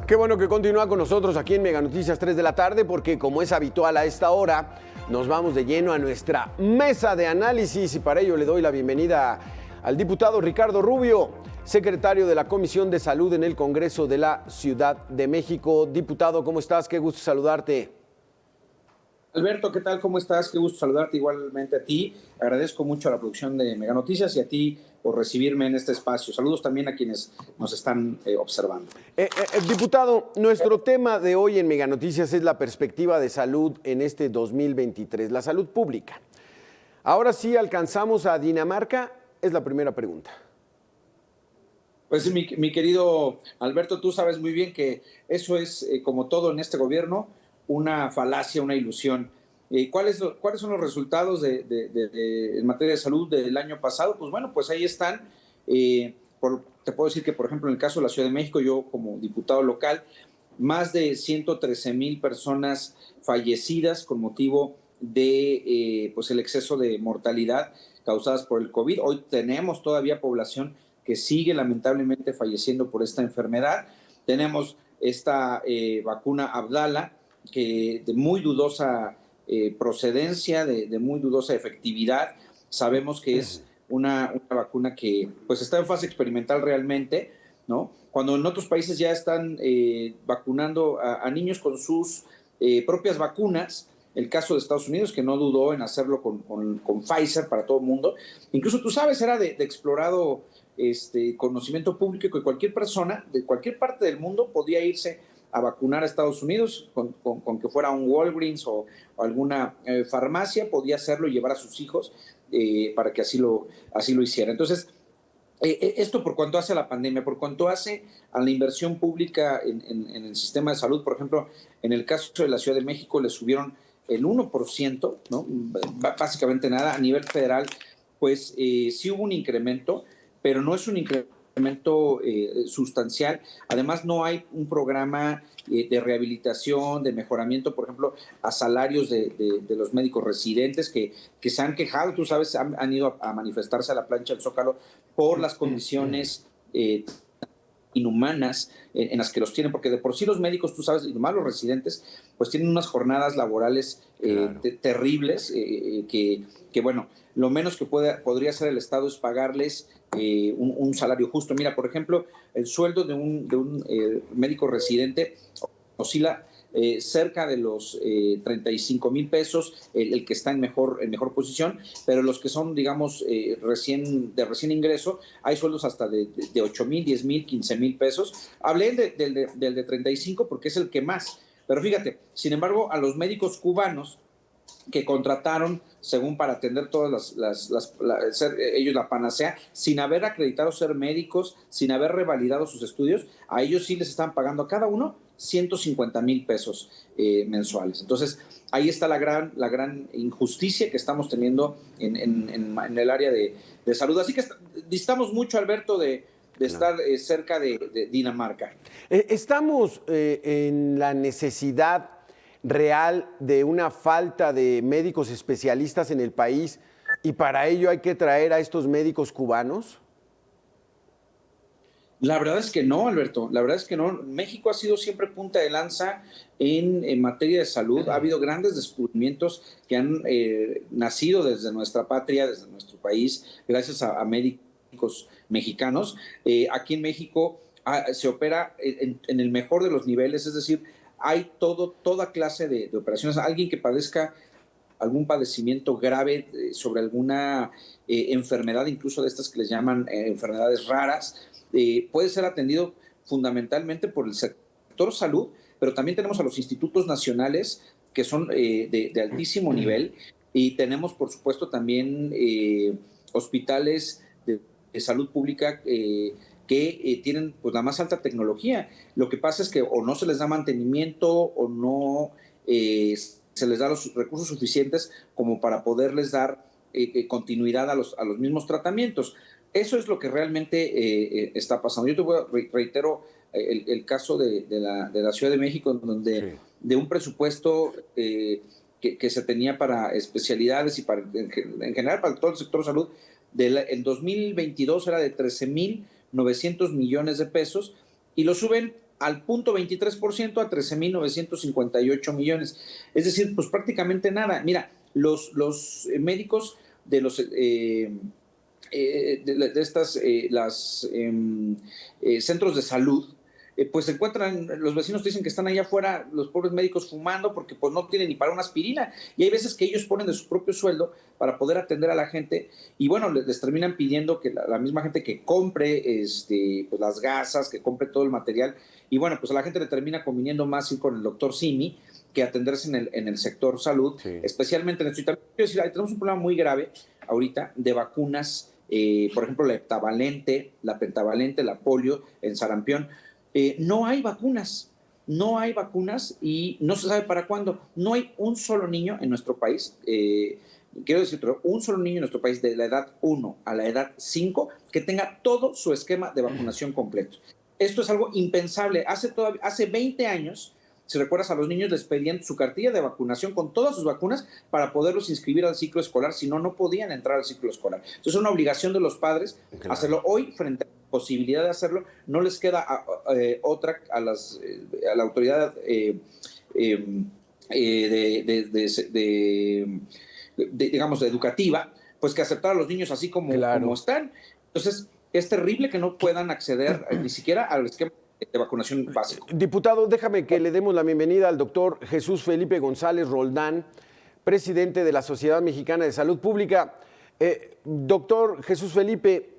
Qué bueno que continúa con nosotros aquí en Mega Noticias 3 de la tarde, porque como es habitual a esta hora, nos vamos de lleno a nuestra mesa de análisis y para ello le doy la bienvenida al diputado Ricardo Rubio, secretario de la Comisión de Salud en el Congreso de la Ciudad de México. Diputado, ¿cómo estás? Qué gusto saludarte. Alberto, ¿qué tal? ¿Cómo estás? Qué gusto saludarte igualmente a ti. Agradezco mucho a la producción de Mega Noticias y a ti por recibirme en este espacio. Saludos también a quienes nos están observando. Diputado, nuestro tema de hoy en Mega Noticias es la perspectiva de salud en este 2023, la salud pública. Ahora sí alcanzamos a Dinamarca, es la primera pregunta. Pues mi querido Alberto, tú sabes muy bien que eso es, como todo en este gobierno, una falacia, una ilusión. ¿Cuáles son los resultados en materia de salud del año pasado? Pues bueno, pues ahí están. Te puedo decir que, por ejemplo, en el caso de la Ciudad de México, yo como diputado local, más de 113,000 personas fallecidas con motivo de pues el exceso de mortalidad causadas por el COVID. Hoy tenemos todavía población que sigue lamentablemente falleciendo por esta enfermedad. Tenemos esta vacuna Abdala, que de muy dudosa procedencia, de muy dudosa efectividad. Sabemos que es una vacuna que pues está en fase experimental realmente, ¿no? Cuando en otros países ya están vacunando a niños con sus propias vacunas. El caso de Estados Unidos, que no dudó en hacerlo con Pfizer para todo el mundo. Incluso tú sabes, era de explorado conocimiento público que cualquier persona de cualquier parte del mundo podía irse a vacunar a Estados Unidos, con que fuera un Walgreens o alguna farmacia, podía hacerlo y llevar a sus hijos para que así lo hiciera. Entonces, esto por cuanto hace a la pandemia, por cuanto hace a la inversión pública en el sistema de salud. Por ejemplo, en el caso de la Ciudad de México le subieron el 1%, ¿no? Básicamente nada. A nivel federal, pues sí hubo un incremento, pero no es un incremento sustancial. Además, no hay un programa de rehabilitación, de mejoramiento, por ejemplo, a salarios de los médicos residentes que se han quejado. Tú sabes, han ido a manifestarse a la plancha del Zócalo por las condiciones inhumanas en las que los tienen, porque de por sí los médicos, tú sabes, y más los residentes, pues tienen unas jornadas laborales terribles, que bueno, lo menos que podría hacer el Estado es pagarles un salario justo. Mira, por ejemplo, el sueldo de un médico residente oscila cerca de los 35,000 pesos, el que está en mejor posición, pero los que son, digamos, de recién ingreso, hay sueldos hasta de 8,000, 10,000, 15,000 pesos. Hablé del de 35 porque es el que más, pero fíjate, sin embargo, a los médicos cubanos que contrataron, según para atender todas ser ellos la panacea, sin haber acreditado ser médicos, sin haber revalidado sus estudios, a ellos sí les están pagando a cada uno 150,000 pesos mensuales. Entonces, ahí está la gran injusticia que estamos teniendo en el área de salud. Así que distamos mucho, Alberto, de estar cerca de Dinamarca. Estamos en la necesidad real de una falta de médicos especialistas en el país y para ello hay que traer a estos médicos cubanos. La verdad es que no, Alberto, la verdad es que no. México ha sido siempre punta de lanza en materia de salud. Ha habido grandes descubrimientos que han nacido desde nuestra patria, desde nuestro país, gracias a médicos mexicanos. Aquí en México se opera en el mejor de los niveles, es decir, hay toda clase de operaciones. Alguien que padezca algún padecimiento grave sobre alguna enfermedad, incluso de estas que les llaman enfermedades raras, puede ser atendido fundamentalmente por el sector salud, pero también tenemos a los institutos nacionales que son de altísimo nivel, y tenemos, por supuesto, también hospitales de salud pública que tienen pues la más alta tecnología. Lo que pasa es que o no se les da mantenimiento o no se les da los recursos suficientes como para poderles dar continuidad a los mismos tratamientos. Eso es lo que realmente está pasando. Yo te reitero el caso de la Ciudad de México, donde de un presupuesto que se tenía para especialidades y en general para todo el sector salud, en 2022 era de 13,900 millones de pesos, y lo suben al 0.23% a 13.958 millones. Es decir, pues prácticamente nada. Mira, los médicos de los de estas centros de salud, pues se encuentran, los vecinos dicen que están allá afuera los pobres médicos fumando porque pues no tienen ni para una aspirina, y hay veces que ellos ponen de su propio sueldo para poder atender a la gente, y bueno, les terminan pidiendo que la misma gente que compre pues las gasas, que compre todo el material, y bueno, pues a la gente le termina conviniendo más ir con el doctor Simi que atenderse en el sector salud, sí, especialmente en esto. Y también quiero decir, tenemos un problema muy grave ahorita de vacunas, por ejemplo, la heptavalente, la pentavalente, la polio, el sarampión. No hay vacunas y no se sabe para cuándo. No hay un solo niño en nuestro país, quiero decirte, un solo niño en nuestro país de la edad 1 a la edad 5 que tenga todo su esquema de vacunación completo. Esto es algo impensable. Hace 20 años, si recuerdas, a los niños les pedían su cartilla de vacunación con todas sus vacunas para poderlos inscribir al ciclo escolar, si no, no podían entrar al ciclo escolar. Entonces es una obligación de los padres, claro, hacerlo. Hoy, frente a la posibilidad de hacerlo, no les queda otra a la autoridad digamos, educativa, pues que aceptar a los niños así como, claro, como están. Entonces es terrible que no puedan acceder ni siquiera al esquema de vacunación básico. Diputado, déjame que le demos la bienvenida al doctor Jesús Felipe González Roldán, presidente de la Sociedad Mexicana de Salud Pública. Doctor Jesús Felipe,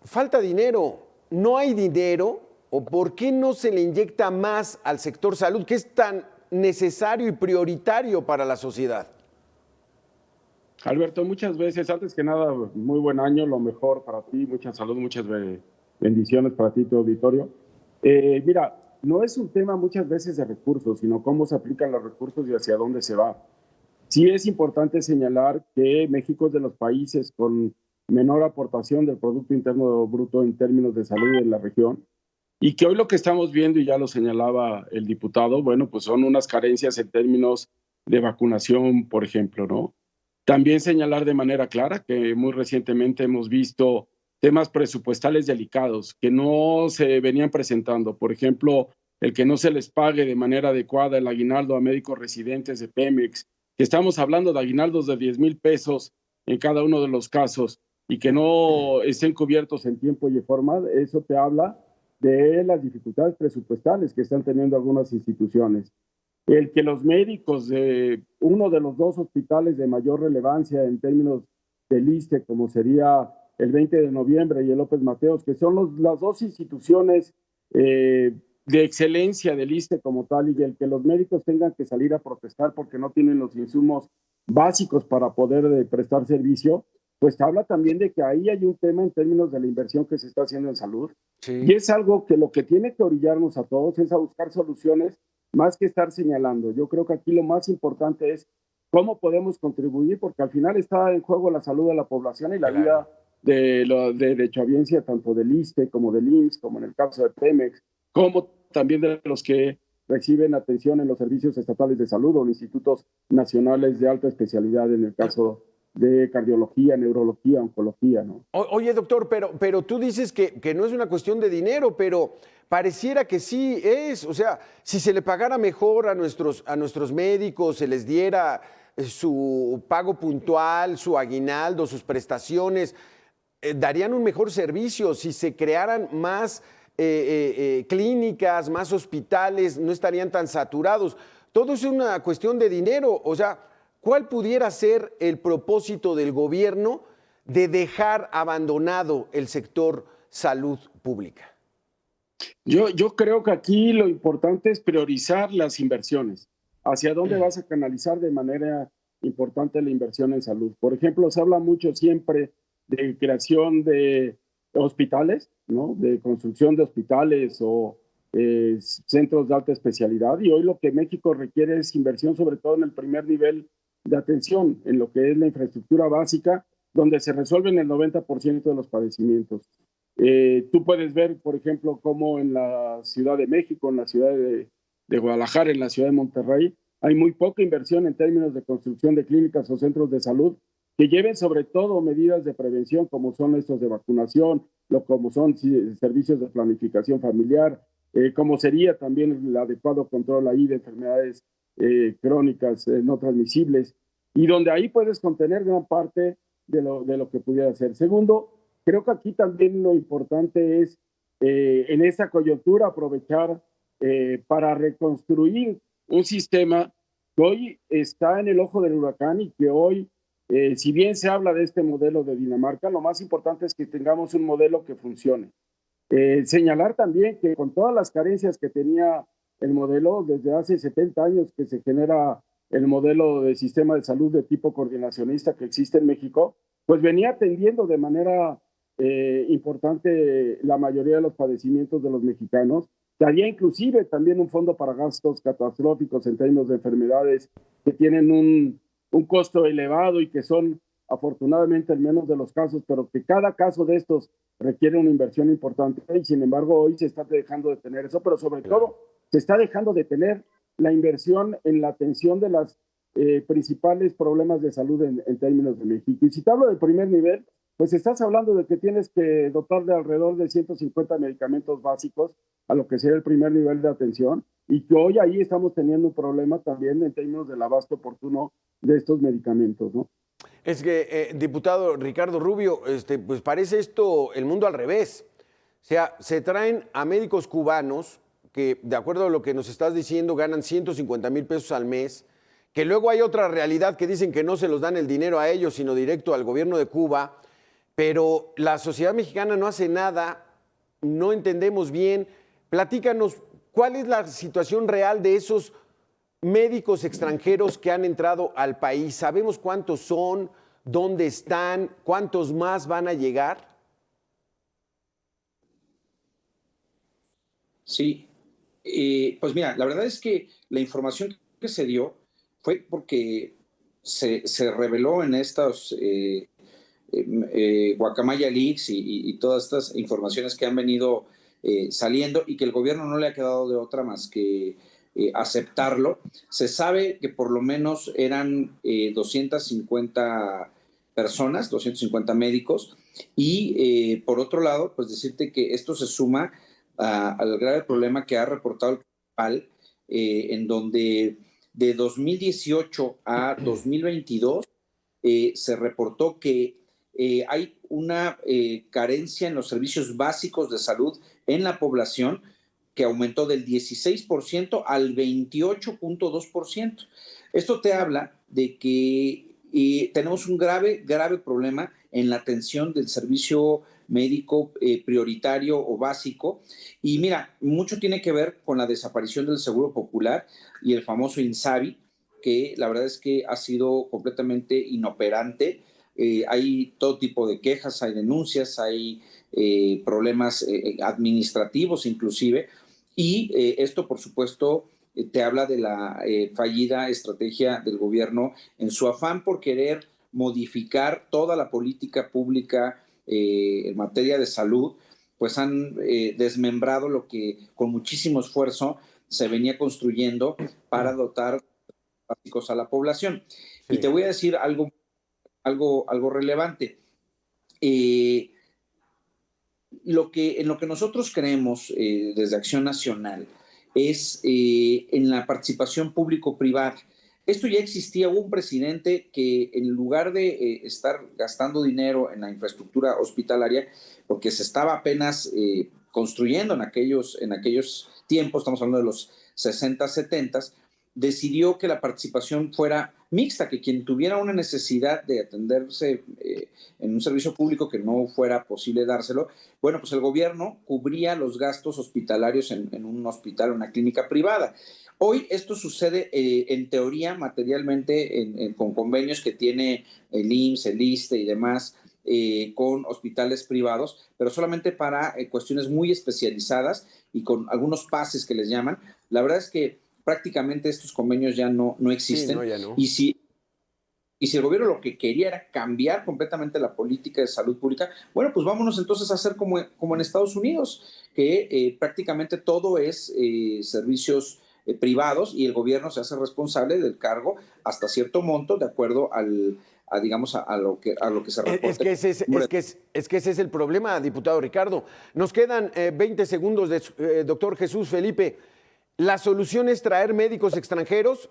falta dinero, no hay dinero, o por qué no se le inyecta más al sector salud, que es tan necesario y prioritario para la sociedad. Alberto, muchas veces, antes que nada, muy buen año, lo mejor para ti, mucha salud, muchas bendiciones para ti y tu auditorio. Mira, no es un tema muchas veces de recursos, sino cómo se aplican los recursos y hacia dónde se va. Sí es importante señalar que México es de los países con menor aportación del Producto Interno Bruto en términos de salud en la región, y que hoy lo que estamos viendo, y ya lo señalaba el diputado, bueno, pues son unas carencias en términos de vacunación, por ejemplo, ¿no? También señalar de manera clara que muy recientemente hemos visto temas presupuestales delicados que no se venían presentando. Por ejemplo, el que no se les pague de manera adecuada el aguinaldo a médicos residentes de Pemex, que estamos hablando de aguinaldos de 10,000 pesos en cada uno de los casos y que no estén cubiertos en tiempo y forma. Eso te habla de las dificultades presupuestales que están teniendo algunas instituciones. El que los médicos de uno de los dos hospitales de mayor relevancia en términos del ISSSTE, como sería el 20 de noviembre y el López Mateos, que son las dos instituciones de excelencia del ISSSTE como tal, y el que los médicos tengan que salir a protestar porque no tienen los insumos básicos para poder prestar servicio, pues habla también de que ahí hay un tema en términos de la inversión que se está haciendo en salud. Sí. Y es algo que lo que tiene que orillarnos a todos es a buscar soluciones más que estar señalando. Yo creo que aquí lo más importante es cómo podemos contribuir, porque al final está en juego la salud de la población y la vida de derechohabiencia, tanto del ISSSTE como del IMSS, como en el caso de Pemex, como también de los que reciben atención en los servicios estatales de salud o en institutos nacionales de alta especialidad, en el caso de cardiología, neurología, oncología, ¿no? Oye, doctor, pero tú dices que no es una cuestión de dinero, pero pareciera que sí es. O sea, si se le pagara mejor a nuestros médicos, se les diera su pago puntual, su aguinaldo, sus prestaciones, darían un mejor servicio. Si se crearan más clínicas, más hospitales, no estarían tan saturados. Todo es una cuestión de dinero. O sea, ¿cuál pudiera ser el propósito del gobierno de dejar abandonado el sector salud pública? Yo creo que aquí lo importante es priorizar las inversiones. ¿Hacia dónde vas a canalizar de manera importante la inversión en salud? Por ejemplo, se habla mucho siempre de creación de hospitales, ¿no? De construcción de hospitales o centros de alta especialidad, y hoy lo que México requiere es inversión, sobre todo en el primer nivel de atención, en lo que es la infraestructura básica, donde se resuelven el 90% de los padecimientos. Tú puedes ver, por ejemplo, cómo en la Ciudad de México, en la ciudad de Guadalajara, en la ciudad de Monterrey, hay muy poca inversión en términos de construcción de clínicas o centros de salud que lleven sobre todo medidas de prevención, como son estos de vacunación, como son servicios de planificación familiar, como sería también el adecuado control ahí de enfermedades crónicas no transmisibles, y donde ahí puedes contener gran parte de lo que pudiera ser. Segundo, creo que aquí también lo importante es en esa coyuntura aprovechar para reconstruir un sistema que hoy está en el ojo del huracán y que hoy, si bien se habla de este modelo de Dinamarca, lo más importante es que tengamos un modelo que funcione. Señalar también que con todas las carencias que tenía el modelo desde hace 70 años que se genera el modelo de sistema de salud de tipo coordinacionista que existe en México, pues venía atendiendo de manera importante la mayoría de los padecimientos de los mexicanos. Había inclusive también un fondo para gastos catastróficos en términos de enfermedades que tienen un costo elevado y que son afortunadamente el menos de los casos, pero que cada caso de estos requiere una inversión importante y sin embargo hoy se está dejando de tener eso, pero sobre todo se está dejando de tener la inversión en la atención de los principales problemas de salud en términos de México. Y si te hablo del primer nivel, pues estás hablando de que tienes que dotar de alrededor de 150 medicamentos básicos a lo que sería el primer nivel de atención y que hoy ahí estamos teniendo un problema también en términos del abasto oportuno de estos medicamentos, ¿no? Es que, diputado Ricardo Rubio, pues parece esto el mundo al revés. O sea, se traen a médicos cubanos que, de acuerdo a lo que nos estás diciendo, ganan 150,000 pesos al mes, que luego hay otra realidad que dicen que no se los dan el dinero a ellos, sino directo al gobierno de Cuba, pero la sociedad mexicana no hace nada, no entendemos bien. Platícanos, ¿cuál es la situación real de esos médicos extranjeros que han entrado al país? ¿Sabemos cuántos son? ¿Dónde están? ¿Cuántos más van a llegar? Sí, pues mira, la verdad es que la información que se dio fue porque se reveló en estos Guacamaya Leaks y todas estas informaciones que han venido saliendo y que el gobierno no le ha quedado de otra más que aceptarlo. Se sabe que por lo menos eran 250 personas, 250 médicos, y por otro lado, pues decirte que esto se suma al grave problema que ha reportado el CONAPAL, en donde de 2018 a 2022 se reportó que hay una carencia en los servicios básicos de salud en la población que aumentó del 16% al 28.2%. Esto te habla de que tenemos un grave problema en la atención del servicio médico prioritario o básico. Y mira, mucho tiene que ver con la desaparición del Seguro Popular y el famoso INSABI, que la verdad es que ha sido completamente inoperante. Hay todo tipo de quejas, hay denuncias, hay problemas administrativos inclusive, y esto por supuesto te habla de la fallida estrategia del gobierno en su afán por querer modificar toda la política pública en materia de salud, pues han desmembrado lo que con muchísimo esfuerzo se venía construyendo para dotar básicos a la población. Sí. Y te voy a decir algo relevante. En lo que nosotros creemos desde Acción Nacional es en la participación público-privada. Esto ya existía, hubo un presidente que en lugar de estar gastando dinero en la infraestructura hospitalaria, porque se estaba apenas construyendo en aquellos tiempos, estamos hablando de los 60, 70, decidió que la participación fuera mixta, que quien tuviera una necesidad de atenderse en un servicio público que no fuera posible dárselo, bueno, pues el gobierno cubría los gastos hospitalarios en un hospital, una clínica privada. Hoy esto sucede en teoría, materialmente, con convenios que tiene el IMSS, el ISSSTE y demás, con hospitales privados, pero solamente para cuestiones muy especializadas y con algunos pases que les llaman. La verdad es que prácticamente estos convenios ya no existen. Sí, no, ya no. Y si el gobierno lo que quería era cambiar completamente la política de salud pública, bueno, pues vámonos entonces a hacer como en Estados Unidos, que prácticamente todo es servicios privados y el gobierno se hace responsable del cargo hasta cierto monto de acuerdo digamos, a lo que se reporta. Es que ese es el problema, diputado Ricardo. Nos quedan 20 segundos, doctor Jesús Felipe. ¿La solución es traer médicos extranjeros?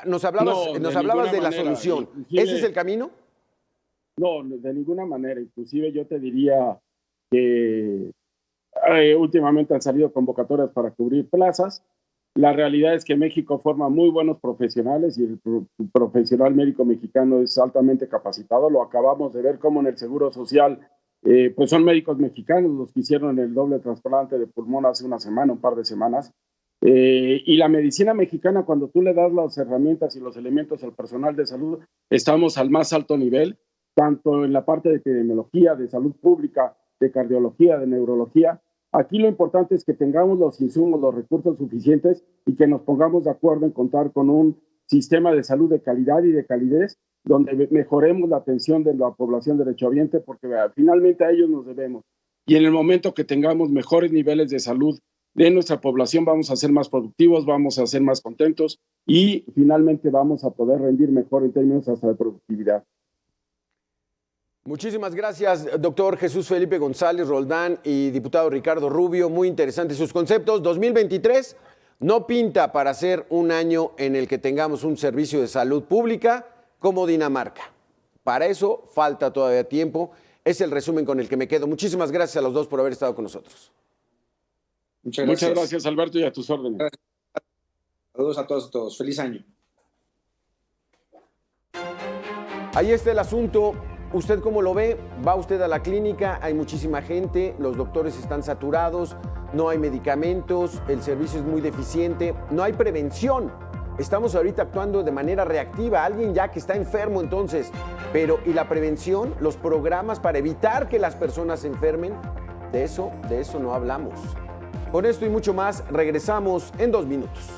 Nos hablabas de la solución. ¿Ese es el camino? No, de ninguna manera. Inclusive yo te diría que últimamente han salido convocatorias para cubrir plazas. La realidad es que México forma muy buenos profesionales y el profesional médico mexicano es altamente capacitado. Lo acabamos de ver como en el Seguro Social, pues son médicos mexicanos los que hicieron el doble trasplante de pulmón hace una semana, un par de semanas. Y la medicina mexicana, cuando tú le das las herramientas y los elementos al personal de salud, estamos al más alto nivel, tanto en la parte de epidemiología, de salud pública, de cardiología, de neurología. Aquí lo importante es que tengamos los insumos, los recursos suficientes y que nos pongamos de acuerdo en contar con un sistema de salud de calidad y de calidez donde mejoremos la atención de la población derechohabiente, porque finalmente a ellos nos debemos. Y en el momento que tengamos mejores niveles de salud de nuestra población, vamos a ser más productivos, vamos a ser más contentos y finalmente vamos a poder rendir mejor en términos hasta de productividad. Muchísimas gracias, doctor Jesús Felipe González Roldán y diputado Ricardo Rubio. Muy interesantes sus conceptos. 2023 no pinta para ser un año en el que tengamos un servicio de salud pública como Dinamarca. Para eso falta todavía tiempo. Es el resumen con el que me quedo. Muchísimas gracias a los dos por haber estado con nosotros. Muchas gracias, Alberto, y a tus órdenes. Gracias. Saludos a todos. Feliz año. Ahí está el asunto. ¿Usted cómo lo ve? ¿Va usted a la clínica? Hay muchísima gente, los doctores están saturados, no hay medicamentos, el servicio es muy deficiente, no hay prevención. Estamos ahorita actuando de manera reactiva, alguien ya que está enfermo entonces, pero ¿y la prevención? Los programas para evitar que las personas se enfermen, de eso no hablamos. Con esto y mucho más, regresamos en 2 minutos.